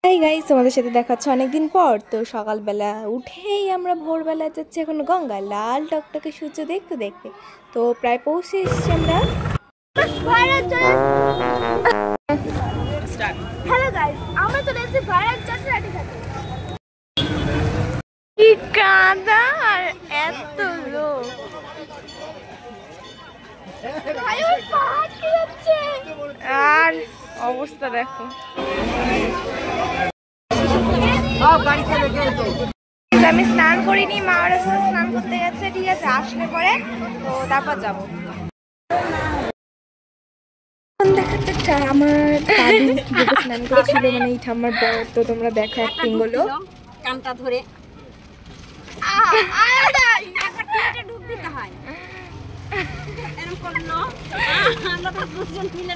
Hi guys, তোমাদের সাথে দেখা হচ্ছে অনেকদিন পর। তো সকালবেলা উঠেই আমরা ভোরবেলা যাচ্ছি এখন গঙ্গা, লাল টকটকে সূর্য দেখতে দেখতে। তো প্রায় পৌঁছে এসেছি আমরা। হ্যালো গাইস, আমরা চলে এসেছি ভাইরাল চাষরাটি ঘাটে। কি কাদা আর এত লোক। আর অবস্থা দেখো। আমি স্নান করিনি, মা ওরা সবাই স্নান করতে গেছে। ঠিক আছে, আসলে পরে তো তারপর যাবো। দেখাচ্ছে আমার দাদু কিভাবে স্নান করছিল, মানে এইটা আমার বর। তো তোমরা দেখো অ্যাক্টিং গুলো। কানটা ধরে ডুব দিতে হয়। এরকম করলো আমরা তো দুজন মিলে,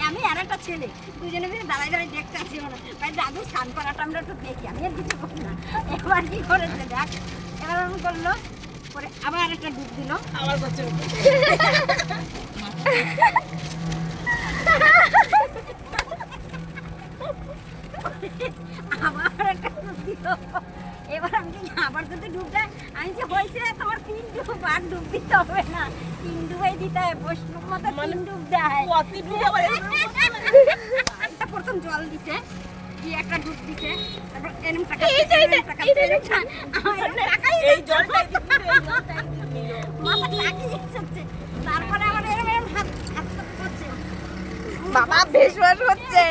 আমি আর একটা ছেলে দুজনে মিলে দাঁড়ায় দাঁড়ায় দেখতে আসি। ভাই দাদু স্নান করাটা আমরা একটু দেখি, আমি আর কিছু করি না। এবার কি করেছে দেখ, এবার এরকম করলো, পরে আবার আরেকটা ডুব দিল, আবার করছে আবার একটা ডুব দিল। এবার আমি আবার যদি ডুব দেয়, আমি যে হয়েছে তোমার 3 ডুব, আর ডুব দিতে হবে না, 3 ডুবাই দিতে হয়। বৈষ্ণব মতো 3 ডুব দেয়। প্রথম জল দিছে, দিয়ে একটা ডুব দিছে, তারপর এরকম টাকা তারপরে আবার এরকম এরকম হাত হাত করছে। বাবা বেশ হচ্ছে।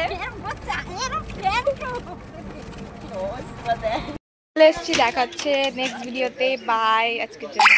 চলে এসছি, দেখাচ্ছে নেক্সট ভিডিওতে। বাই আজকের জন্য।